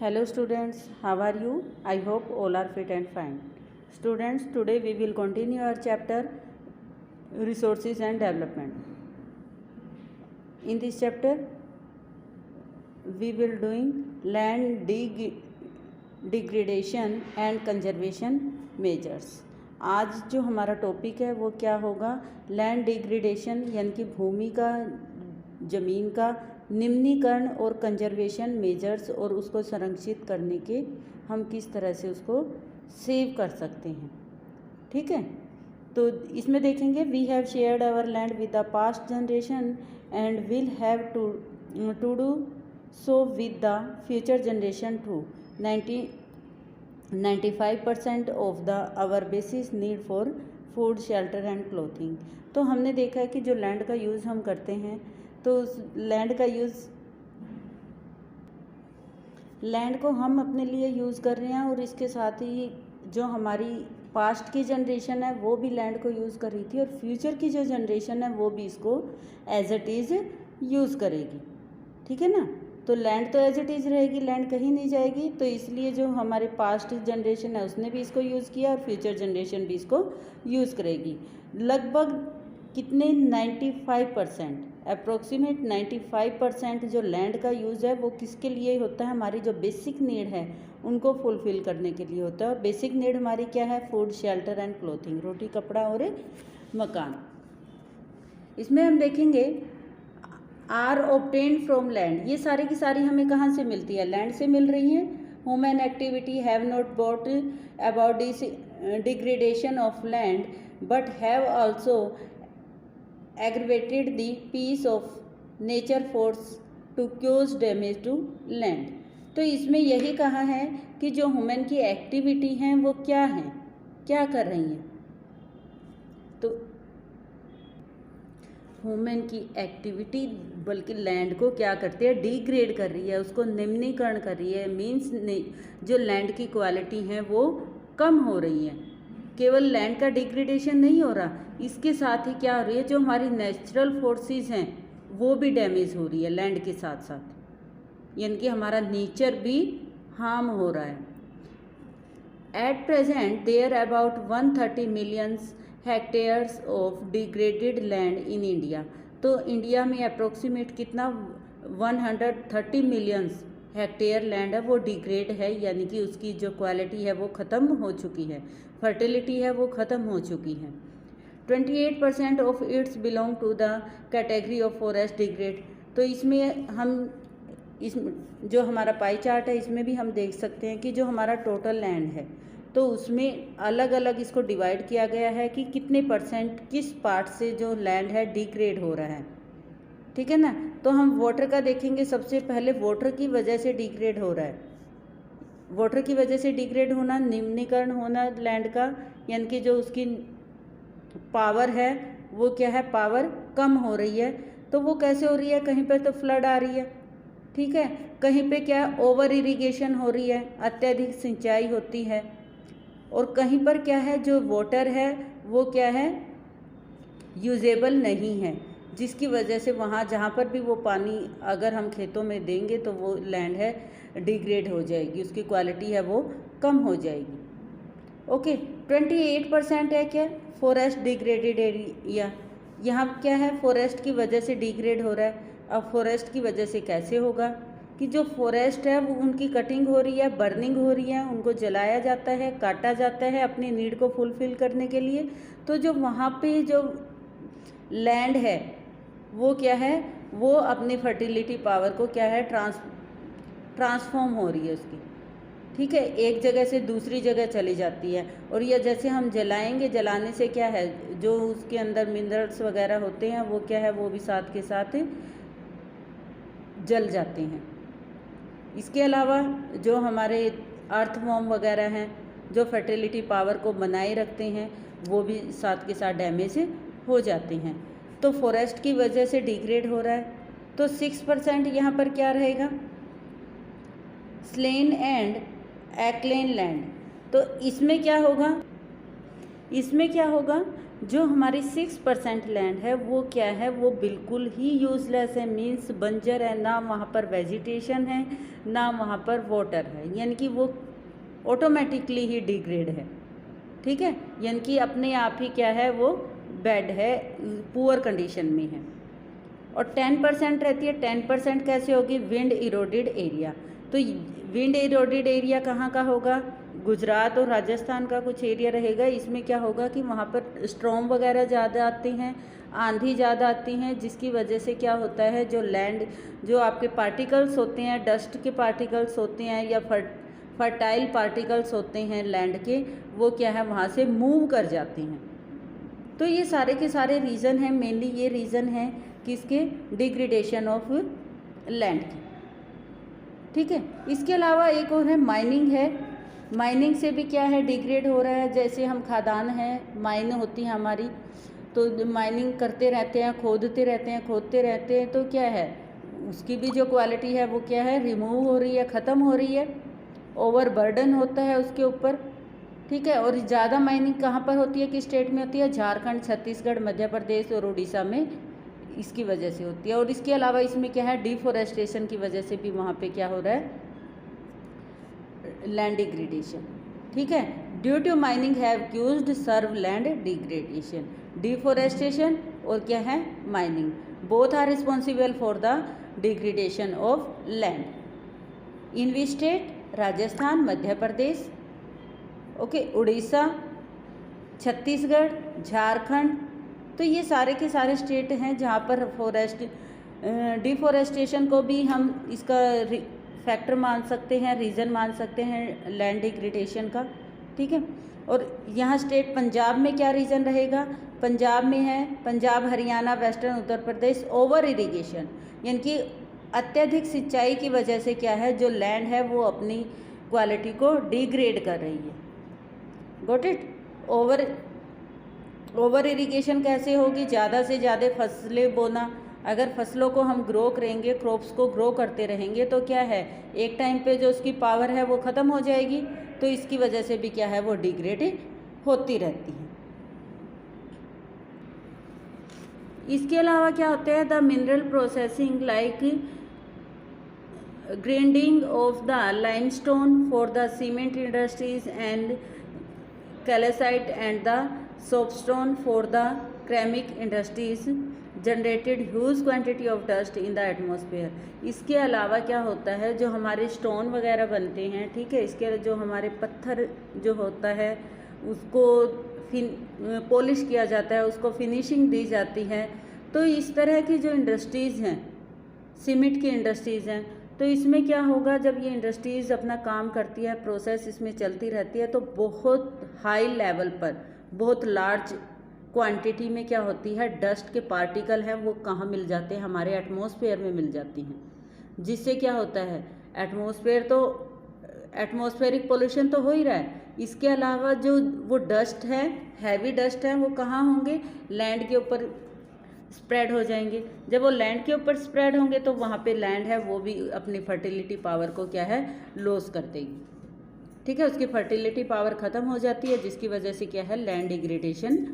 Hello students, how are you? I hope all are fit and fine. Students, today we will continue our chapter Resources and Development. In this chapter, we will doing land degradation and conservation measures. आज जो हमारा topic है वो क्या होगा, land degradation यानी कि भूमि का, ज़मीन का निम्नीकरण और कंजर्वेशन मेजर्स और उसको संरक्षित करने के हम किस तरह से उसको सेव कर सकते हैं। ठीक है, तो इसमें देखेंगे we have shared our land with the past generation and will have to do so with the future generation to 95% of the our basis need for food, shelter and clothing. तो हमने देखा है कि जो लैंड का use हम करते हैं तो उस लैंड को हम अपने लिए यूज़ कर रहे हैं और इसके साथ ही जो हमारी पास्ट की जनरेशन है वो भी लैंड को यूज़ कर रही थी और फ्यूचर की जो जनरेशन है वो भी इसको एज इट इज़ यूज़ करेगी। ठीक है ना, तो लैंड तो एज इट इज़ रहेगी, लैंड कहीं नहीं जाएगी। तो इसलिए जो हमारे पास्ट जनरेशन है उसने भी इसको यूज़ किया और फ्यूचर जनरेशन भी इसको यूज़ करेगी। लगभग कितने 95%, अप्रोक्सीमेट 95% जो लैंड का यूज़ है वो किसके लिए होता है, हमारी जो बेसिक नीड है उनको फुलफ़िल करने के लिए होता है। और बेसिक नीड हमारी क्या है, फूड, शेल्टर एंड क्लोथिंग, रोटी, कपड़ा और मकान। इसमें हम देखेंगे आर ऑब्टेन्ड फ्रॉम लैंड, ये सारी की सारी हमें कहाँ से मिलती है, लैंड से मिल रही हैं। Human activity have not bought about this degradation of land but have also aggravated the peace of nature force to cause damage to land। तो इसमें यही कहा है कि जो ह्यूमन की एक्टिविटी हैं वो क्या हैं, क्या कर रही हैं। तो ह्यूमन की एक्टिविटी बल्कि लैंड को क्या करती है, डिग्रेड कर रही है, उसको निम्नीकरण कर रही है। मीन्स जो लैंड की क्वालिटी है वो कम हो रही है। केवल लैंड का डिग्रेडेशन नहीं हो रहा, इसके साथ ही क्या हो रही है, जो हमारी नेचुरल फोर्सेस हैं वो भी डैमेज हो रही है लैंड के साथ साथ, यानी कि हमारा नेचर भी हार्म हो रहा है। At present there about 130 millions hectares of degraded land in India. तो इंडिया में अप्रोक्सीमेट कितना 130 मिलियंस हेक्टेयर लैंड है वो डिग्रेड है, यानी कि उसकी जो क्वालिटी है वो ख़त्म हो चुकी है, फर्टिलिटी है वो ख़त्म हो चुकी है। 28% of its belong to the category of forest degrade. तो इसमें हम जो हमारा पाई चार्ट है इसमें भी हम देख सकते हैं कि जो हमारा टोटल लैंड है तो उसमें अलग अलग इसको डिवाइड किया गया है कि कितने परसेंट किस पार्ट से जो लैंड है डिग्रेड हो रहा है। ठीक है ना, तो हम वाटर का देखेंगे। सबसे पहले वाटर की वजह से डिग्रेड हो रहा है, वाटर की वजह से डिग्रेड होना, निम्नीकरण होना लैंड का, यानी कि जो उसकी पावर है वो क्या है, पावर कम हो रही है। तो वो कैसे हो रही है, कहीं पर तो फ्लड आ रही है, ठीक है, कहीं पे क्या ओवर इरिगेशन हो रही है, अत्यधिक सिंचाई होती है, और कहीं पर क्या है जो वाटर है वो क्या है, यूजेबल नहीं है, जिसकी वजह से वहाँ जहाँ पर भी वो पानी अगर हम खेतों में देंगे तो वो लैंड है डिग्रेड हो जाएगी, उसकी क्वालिटी है वो कम हो जाएगी। ओके, 28% है क्या, फॉरेस्ट डिग्रेडेड एरिया। यहाँ क्या है, फॉरेस्ट की वजह से डिग्रेड हो रहा है। अब फॉरेस्ट की वजह से कैसे होगा कि जो फॉरेस्ट है वो उनकी कटिंग हो रही है, बर्निंग हो रही है, उनको जलाया जाता है, काटा जाता है अपनी नीड को फुलफिल करने के लिए। तो जो वहाँ पे जो लैंड है वो क्या है, वो अपनी फर्टिलिटी पावर को क्या है ट्रांसफॉर्म हो रही है उसकी, ठीक है, एक जगह से दूसरी जगह चली जाती है। और यह जैसे हम जलाएंगे, जलाने से क्या है, जो उसके अंदर मिनरल्स वगैरह होते हैं वो क्या है, वो भी साथ के साथ जल जाते हैं। इसके अलावा जो हमारे अर्थवॉर्म वगैरह हैं जो फर्टिलिटी पावर को बनाए रखते हैं वो भी साथ के साथ डैमेज हो जाते हैं। तो फॉरेस्ट की वजह से डिग्रेड हो रहा है। तो 6% यहाँ पर क्या रहेगा, स्लेन एंड एक्लेन लैंड। तो इसमें क्या होगा, जो हमारी 6% लैंड है वो क्या है, वो बिल्कुल ही यूज़लेस है, मीन्स बंजर है, ना वहाँ पर वेजिटेशन है ना वहाँ पर वाटर है, यानी कि वो ऑटोमेटिकली ही डिग्रेड है। ठीक है, यानी कि अपने आप ही क्या है, वो बैड है, पुअर कंडीशन में है। और 10% रहती है। 10% कैसे होगी, विंड इरोडेड एरिया। तो विंड इरोडेड एरिया कहाँ का होगा, गुजरात और राजस्थान का कुछ एरिया रहेगा। इसमें क्या होगा कि वहाँ पर स्ट्रॉम वगैरह ज़्यादा आते हैं, आंधी ज़्यादा आती हैं, जिसकी वजह से क्या होता है, जो लैंड, जो आपके पार्टिकल्स होते हैं, डस्ट के पार्टिकल्स होते हैं या फर्टाइल पार्टिकल्स होते हैं लैंड के, वो क्या है, वहाँ से मूव कर जाते हैं। तो ये सारे के सारे रीज़न हैं, मेनली ये रीज़न है किसके, डिग्रेडेशन ऑफ लैंड की। ठीक है, इसके अलावा एक और है माइनिंग है। माइनिंग से भी क्या है, डिग्रेड हो रहा है। जैसे हम खदान हैं, माइन होती है हमारी, तो माइनिंग करते रहते हैं, खोदते रहते हैं, तो क्या है, उसकी भी जो क्वालिटी है वो क्या है, रिमूव हो रही है, ख़त्म हो रही है, ओवरबर्डन होता है उसके ऊपर। ठीक है, और ज़्यादा माइनिंग कहाँ पर होती है, किस स्टेट में होती है, झारखंड, छत्तीसगढ़, मध्य प्रदेश और उड़ीसा में इसकी वजह से होती है। और इसके अलावा इसमें क्या है, डिफॉरेस्टेशन की वजह से भी वहाँ पे क्या हो रहा है, लैंड डिग्रेडेशन। ठीक है, due to mining have used serve land degradation, deforestation और क्या है, mining, both are responsible for the degradation of land. In which state, Rajasthan, Madhya Pradesh, okay, Orissa, Chhattisgarh, Jharkhand. तो ये सारे के सारे स्टेट हैं जहाँ पर डिफॉरेस्टेशन को भी हम इसका फैक्टर मान सकते हैं, रीज़न मान सकते हैं लैंड डिग्रेडेशन का। ठीक है, और यहाँ स्टेट पंजाब में क्या रीज़न रहेगा, पंजाब में है, Punjab, Haryana, western Uttar Pradesh, over irrigation, यानी कि अत्यधिक सिंचाई की वजह से क्या है, जो लैंड है वो अपनी क्वालिटी को डिग्रेड कर रही है। Got it. ओवर इरिगेशन कैसे होगी, ज़्यादा से ज़्यादा फसलें बोना। अगर फसलों को हम ग्रो करेंगे, क्रॉप्स को ग्रो करते रहेंगे, तो क्या है, एक टाइम पे जो उसकी पावर है वो ख़त्म हो जाएगी, तो इसकी वजह से भी क्या है, वो डिग्रेड होती रहती है। इसके अलावा क्या होता है, the mineral processing like grinding of the limestone for the cement industries and calcite and the soapstone for the ceramic industries generated huge quantity of dust in the atmosphere. इसके अलावा क्या होता है, जो हमारे स्टोन वगैरह बनते हैं, ठीक है, इसके जो हमारे पत्थर जो होता है उसको पॉलिश किया जाता है, उसको फिनिशिंग दी जाती है। तो इस तरह की जो इंडस्ट्रीज़ हैं, सीमेंट की इंडस्ट्रीज़ हैं, तो इसमें क्या होगा, जब ये इंडस्ट्रीज़ अपना काम करती है, प्रोसेस इसमें चलती रहती है, तो बहुत हाई लेवल पर, बहुत लार्ज क्वांटिटी में क्या होती है, डस्ट के पार्टिकल हैं वो कहाँ मिल जाते हैं, हमारे एटमॉस्फेयर में मिल जाती हैं, जिससे क्या होता है, एटमॉस्फेरिक पोल्यूशन तो हो ही रहा है। इसके अलावा जो वो डस्ट है, हैवी डस्ट है, वो कहाँ होंगे, लैंड के ऊपर स्प्रेड हो जाएंगे। जब वो लैंड के ऊपर स्प्रेड होंगे तो वहाँ पे लैंड है वो भी अपनी फर्टिलिटी पावर को क्या है, लॉस कर देगी। ठीक है, उसकी फर्टिलिटी पावर ख़त्म हो जाती है, जिसकी वजह से क्या है, लैंड डिग्रेडेशन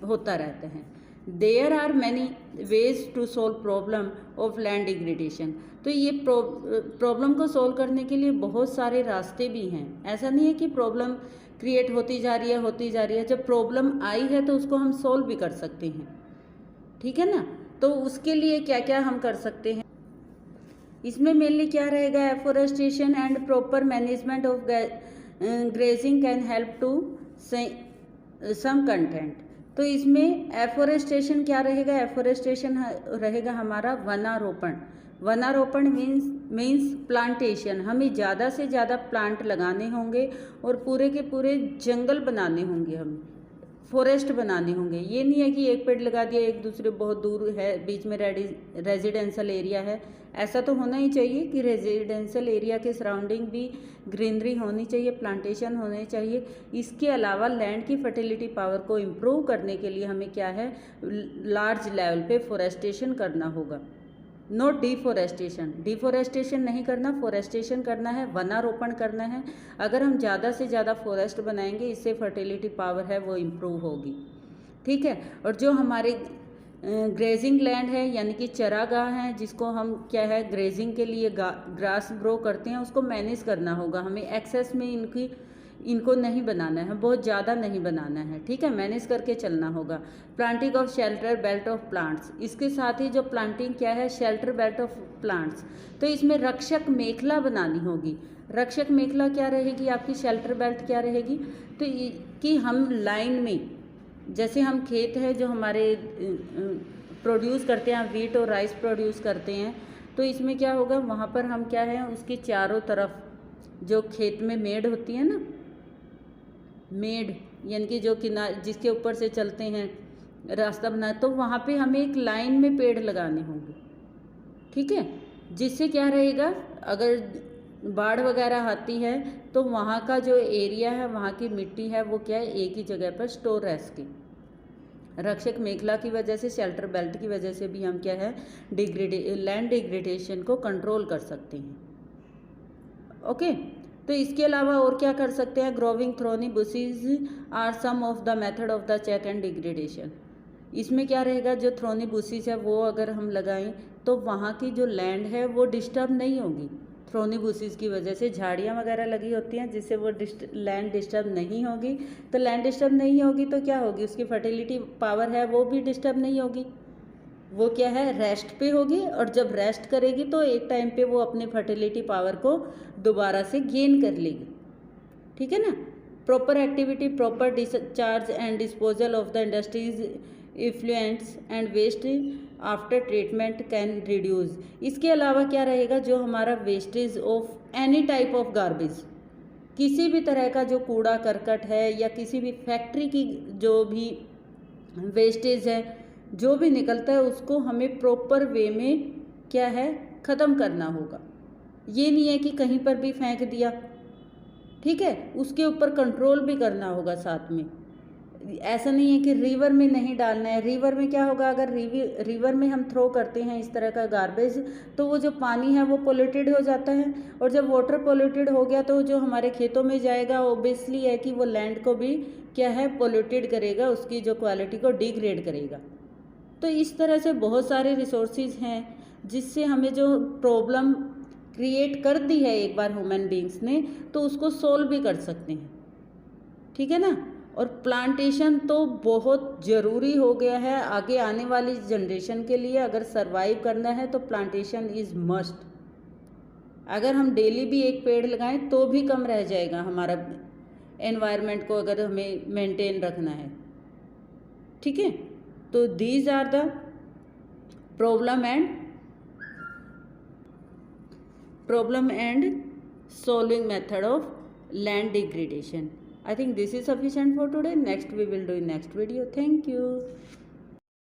होता रहता है। There are many ways to solve problem of land degradation. तो ये प्रॉब्लम को सोल्व करने के लिए बहुत सारे रास्ते भी हैं। ऐसा नहीं है कि प्रॉब्लम क्रिएट होती जा रही है। जब प्रॉब्लम आई है तो उसको हम सोल्व भी कर सकते हैं। ठीक है ना, तो उसके लिए क्या क्या हम कर सकते हैं, इसमें मेनली क्या रहेगा, afforestation and proper management of grazing can help to some content. तो इसमें एफोरेस्टेशन क्या रहेगा, एफोरेस्टेशन रहेगा हमारा वनारोपण मीन्स प्लांटेशन। हमें ज़्यादा से ज़्यादा प्लांट लगाने होंगे और पूरे के पूरे जंगल बनाने होंगे, हमें फॉरेस्ट बनाने होंगे। ये नहीं है कि एक पेड़ लगा दिया, एक दूसरे बहुत दूर है, बीच में रेजिडेंशियल एरिया है। ऐसा तो होना ही चाहिए कि रेजिडेंशियल एरिया के सराउंडिंग भी ग्रीनरी होनी चाहिए, प्लांटेशन होने चाहिए। इसके अलावा लैंड की फर्टिलिटी पावर को इम्प्रूव करने के लिए हमें क्या है, लार्ज लेवल पे फॉरेस्टेशन करना होगा, नॉट डिफॉरेस्टेशन नहीं करना, फॉरेस्टेशन करना है, वनारोपण करना है। अगर हम ज़्यादा से ज़्यादा फॉरेस्ट बनाएंगे, इससे फर्टिलिटी पावर है वो इम्प्रूव होगी। ठीक है। और जो हमारे ग्रेजिंग लैंड है यानी कि चरागाह है, जिसको हम क्या है ग्रेजिंग के लिए ग्रास ग्रो करते हैं, उसको मैनेज करना होगा हमें। एक्सेस में इनको नहीं बनाना है, बहुत ज़्यादा नहीं बनाना है, ठीक है, मैनेज करके चलना होगा। Planting of shelter belt of plants, इसके साथ ही जो प्लांटिंग क्या है शेल्टर बेल्ट ऑफ प्लांट्स, तो इसमें रक्षक मेखला बनानी होगी। रक्षक मेखला क्या रहेगी आपकी, शेल्टर बेल्ट क्या रहेगी, तो कि हम लाइन में, जैसे हम खेत है जो हमारे प्रोड्यूस करते हैं, वीट और राइस प्रोड्यूस करते हैं, तो इसमें क्या होगा वहाँ पर हम क्या है उसके चारों तरफ जो खेत में मेड़ होती है ना, मेड़ यानी कि जो किनारे जिसके ऊपर से चलते हैं रास्ता बना, तो वहाँ पे हमें एक लाइन में पेड़ लगाने होंगे, ठीक है, जिससे क्या रहेगा अगर बाढ़ वगैरह आती है तो वहाँ का जो एरिया है, वहाँ की मिट्टी है, वो क्या है एक ही जगह पर स्टोर रह सके। रक्षक मेखला की वजह से, शेल्टर बेल्ट की वजह से भी हम क्या है लैंड डिग्रेडेशन को कंट्रोल कर सकते हैं। ओके, तो इसके अलावा और क्या कर सकते हैं, growing thorny bushes or some of the method of the check and degradation. इसमें क्या रहेगा, जो थ्रोनी बुशीज है वो अगर हम लगाएं तो वहाँ की जो लैंड है वो डिस्टर्ब नहीं होगी। थ्रोनी बुशीज की वजह से झाड़ियाँ वगैरह लगी होती हैं जिससे वो लैंड डिस्टर्ब नहीं होगी। तो लैंड डिस्टर्ब नहीं होगी तो क्या होगी, उसकी फर्टिलिटी पावर है वो भी डिस्टर्ब नहीं होगी, वो क्या है रेस्ट पे होगी। और जब रेस्ट करेगी तो एक टाइम पे वो अपने फर्टिलिटी पावर को दोबारा से गेन कर लेगी, ठीक है ना। Proper activity, proper discharge and disposal of the industries effluents and waste after treatment can reduce. इसके अलावा क्या रहेगा, जो हमारा wastage of any type of garbage, किसी भी तरह का जो कूड़ा करकट है या किसी भी फैक्ट्री की जो भी वेस्टेज है जो भी निकलता है, उसको हमें प्रॉपर वे में क्या है ख़त्म करना होगा। ये नहीं है कि कहीं पर भी फेंक दिया, ठीक है, उसके ऊपर कंट्रोल भी करना होगा साथ में। ऐसा नहीं है कि रिवर में नहीं डालना है। रिवर में क्या होगा, अगर रिवर में हम थ्रो करते हैं इस तरह का गार्बेज, तो वो जो पानी है वो पोल्यूटेड हो जाता है, और जब वाटर पोल्यूटेड हो गया तो जो हमारे खेतों में जाएगा ओबियसली है कि वो लैंड को भी क्या है पोल्यूटेड करेगा, उसकी जो क्वालिटी को डिग्रेड करेगा। तो इस तरह से बहुत सारे रिसोर्सेज हैं जिससे हमें जो प्रॉब्लम क्रिएट कर दी है एक बार ह्यूमन बींग्स ने, तो उसको सोल्व भी कर सकते हैं, ठीक है ना। और प्लांटेशन तो बहुत ज़रूरी हो गया है आगे आने वाली जनरेशन के लिए। अगर सरवाइव करना है तो प्लांटेशन इज़ मस्ट। अगर हम डेली भी एक पेड़ लगाएं तो भी कम रह जाएगा हमारा एनवायरनमेंट को, अगर हमें मेंटेन रखना है, ठीक है। तो these are the problem and solving method of land degradation. I think this is sufficient for today. Next we will do in next video. Thank you.